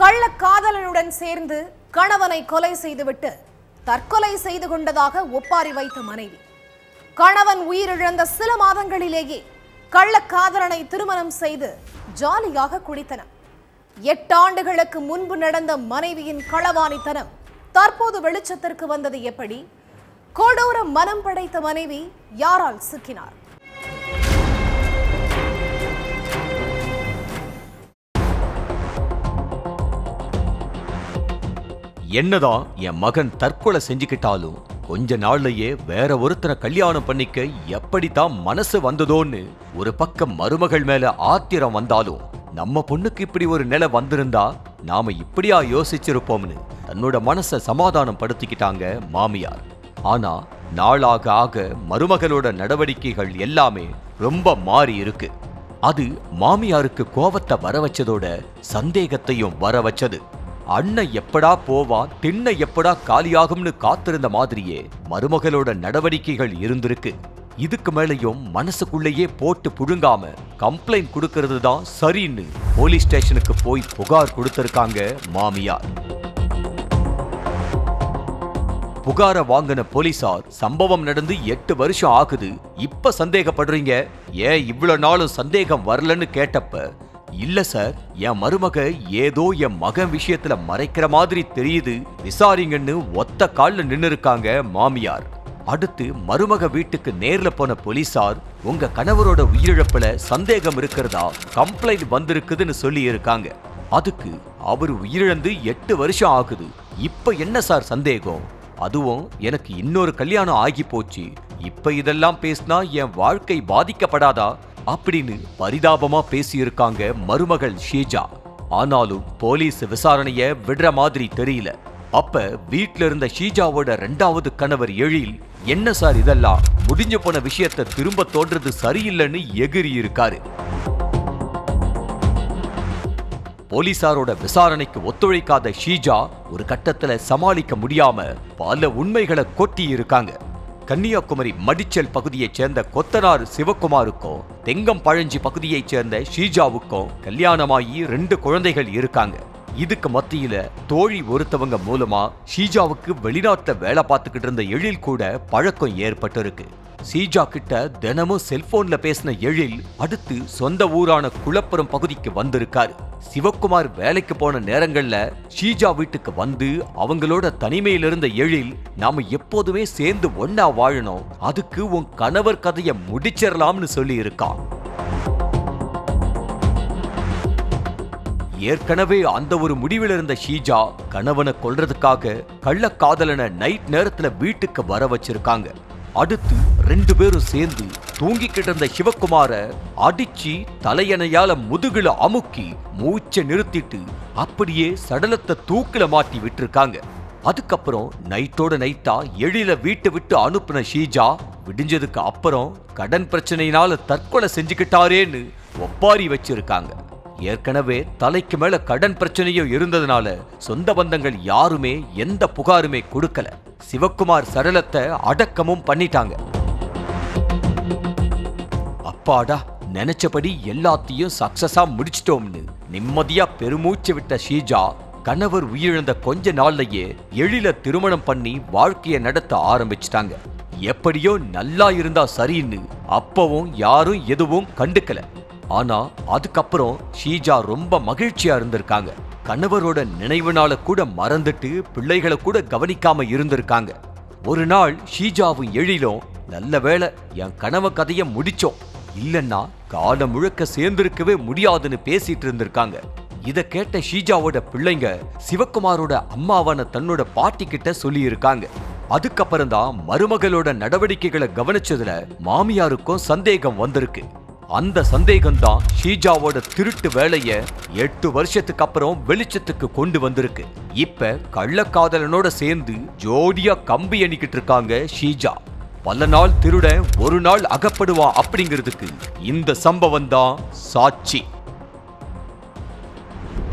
கள்ளக்காதலனுடன் சேர்ந்து கணவனை கொலை செய்துவிட்டு தற்கொலை செய்து கொண்டதாக ஒப்பாரி வைத்த மனைவி. கணவன் உயிரிழந்த சில மாதங்களிலேயே கள்ளக்காதலனை திருமணம் செய்து ஜாலியாக குடித்தனர். 8 ஆண்டுகளுக்கு முன்பு நடந்த மனைவியின் களவாணித்தனம் தற்போது வெளிச்சத்திற்கு வந்தது எப்படி? கொடூர மனம் படைத்த மனைவி யாரால் சிக்கினார்? என்னதான் என் மகன் தற்கொலை செஞ்சுக்கிட்டாலும் கொஞ்ச நாள்லயே வேற ஒருத்தரை கல்யாணம் பண்ணிக்க எப்படித்தான் மனசு வந்ததோன்னு ஒரு பக்கம் மருமகள் மேல ஆத்திரம் வந்தாலும் நம்ம பொண்ணுக்கு இப்படி ஒரு நிலை வந்திருந்தா நாம இப்படியா யோசிச்சிருப்போம்னு தன்னோட மனசை சமாதானம் படுத்திக்கிட்டாங்க மாமியார். ஆனா நாளாக ஆக மருமகளோட நடவடிக்கைகள் எல்லாமே ரொம்ப மாறி இருக்கு. அது மாமியாருக்கு கோபத்தை வர வச்சதோட சந்தேகத்தையும் வர வச்சது. அண்ணன் எப்படா போவான், திண்ணை எப்படா காலியாகும்னு காத்திருந்த மாதிரியே மருமகளோட நடவடிக்கைகள் இருந்திருக்கு. இதுக்கு மேலையும் மனசுக்குள்ளேயே போட்டு புழுங்காம கம்ப்ளைண்ட் கொடுக்கிறது தான் சரின்னு போலீஸ் ஸ்டேஷனுக்கு போய் புகார் கொடுத்திருக்காங்க மாமியார். புகாரை வாங்கின போலீசார் சம்பவம் நடந்து 8 வருஷம் ஆகுது, இப்ப சந்தேகப்படுறீங்க, ஏன் இவ்வளவு நாளும் சந்தேகம் வரலன்னு கேட்டப்ப, இல்ல சார், என் மருமக ஏதோ என் மகன் விஷயத்துல மறைக்கிற மாதிரி தெரியுது, விசாரிங்கன்னு ஒத்த கால்ல நின்னு இருக்காங்க மாமியார். அடுத்து மருமக வீட்டுக்கு நேர்ல போன போலீசார் உங்க கணவரோட உயிரிழப்புல சந்தேகம் இருக்கிறதா கம்ப்ளைண்ட் வந்திருக்குதுன்னு சொல்லி இருக்காங்க. அதுக்கு அவர் உயிரிழந்து 8 வருஷம் ஆகுது, இப்ப என்ன சார் சந்தேகம்? அதுவும் எனக்கு இன்னொரு கல்யாணம் ஆகி போச்சு, இப்ப இதெல்லாம் பேசினா என் வாழ்க்கை பாதிக்கப்படாதா அப்படின்னு பரிதாபமா பேசியிருக்காங்க மருமகள் ஷீஜா. ஆனாலும் போலீஸ் விசாரணைய விடுற மாதிரி தெரியல. அப்ப வீட்ல இருந்த ஷீஜாவோட 2வது கணவர் எழில், என்ன சார் இதெல்லாம், முடிஞ்சு போன விஷயத்தை திரும்ப தோன்றது சரியில்லைன்னு எகிரி இருக்காரு. போலீசாரோட விசாரணைக்கு ஒத்துழைக்காத ஷீஜா ஒரு கட்டத்துல சமாளிக்க முடியாம பல உண்மைகளை கொட்டி இருக்காங்க. கன்னியாகுமரி மடிச்சல் பகுதியைச் சேர்ந்த கொத்தனார் சிவகுமாருக்கும் தெங்கம் பழஞ்சி பகுதியைச் சேர்ந்த ஷீஜாவுக்கும் கல்யாணமாகி 2 குழந்தைகள் இருக்காங்க. இதுக்கு மத்தியில தோழி ஒருத்தவங்க மூலமா ஷீஜாவுக்கு வெளிநாட்டுல வேலை பார்த்துக்கிட்டு இருந்த எழில் கூட பழக்கம் ஏற்பட்டிருக்கு. ஷீஜா கிட்ட தினமும் செல்போன்ல பேசின எழில் அடுத்து சொந்த ஊரான குளப்புறம் பகுதிக்கு வந்திருக்காரு. சிவகுமார் வேலைக்கு போன நேரங்கள்ல ஷீஜா வீட்டுக்கு வந்து அவங்களோட தனிமையில இருந்த எழில், நாம எப்போதுமே சேர்ந்து ஒன்னா வாழணும், அதுக்கு உன் கணவர் கதையை முடிச்சிடலாம்னு சொல்லி இருக்கான். ஏற்கனவே அந்த ஒரு முடிவில் இருந்த ஷீஜா கணவனை கொல்றதுக்காக கள்ளக்காதலனை நைட் நேரத்துல வீட்டுக்கு வர வச்சிருக்காங்க. அடுத்து 2 பேரும் சேர்ந்து தூங்கிக்கிட்டு இருந்த சிவகுமார அடிச்சு தலையணையால முதுகுல அமுக்கி மூச்சை நிறுத்திட்டு அப்படியே சடலத்தை தூக்கில மாட்டி விட்டுருக்காங்க. அதுக்கப்புறம் நைட்டோட நைட்டா எழில வீட்டை விட்டு அனுப்புன ஷீஜா விடிஞ்சதுக்கு அப்புறம் கடன் பிரச்சனையினால தற்கொலை செஞ்சுக்கிட்டாரேன்னு ஒப்பாரி வச்சிருக்காங்க. ஏற்கனவே தலைக்கு மேல கடன் பிரச்சனையும் இருந்ததுனால சொந்த பந்தங்கள் யாருமே எந்த புகாருமே கொடுக்கல. சிவகுமார் சடலத்தை அடக்கமும் பண்ணிட்டாங்க. அப்பாடா, நினைச்சபடி எல்லாத்தையும் சக்சஸா முடிச்சிட்டோம்னு நிம்மதியா பெருமூச்சு விட்ட ஷீஜா கணவர் உயிரிழந்த கொஞ்ச நாள்லயே எழில திருமணம் பண்ணி வாழ்க்கைய நடத்த ஆரம்பிச்சிட்டாங்க. எப்படியோ நல்லா இருந்தா சரின்னு அப்பவும் யாரும் எதுவும் கண்டுக்கல. ஆனா அதுக்கப்புறம் ஷீஜா ரொம்ப மகிழ்ச்சியா இருந்திருக்காங்க. கணவரோட நினைவுனால கூட மறந்துட்டு பிள்ளைகளை கூட கவனிக்காம இருந்திருக்காங்க. ஒரு நாள் ஷீஜாவும் எழிலும், நல்ல வேளை என் கனவு கதைய முடிச்சோம், இல்லன்னா காலம் முழுக்க சேர்ந்திருக்கவே முடியாதுன்னு பேசிட்டு இருந்திருக்காங்க. இத கேட்ட ஷீஜாவோட பிள்ளைங்க சிவகுமாரோட அம்மாவான தன்னோட பாட்டி கிட்ட சொல்லி இருக்காங்க. அதுக்கப்புறம் தான் மருமகளோட நடவடிக்கைகளை கவனிச்சதுல மாமியாருக்கும் சந்தேகம் வந்திருக்கு. அந்த சந்தேகம் தான் ஷீஜாவோட திருட்டு வேலைய 8 வருஷத்துக்கு அப்புறம் வெளிச்சத்துக்கு கொண்டு வந்திருக்கு. இப்ப கள்ளக்காதலனோட சேர்ந்து ஜோடியா கம்பி அணிக்கிட்டு இருக்காங்க ஷீஜா. பல நாள் திருடன் ஒரு நாள் அகப்படுவான் அப்படிங்கிறதுக்கு இந்த சம்பவம் தான் சாட்சி.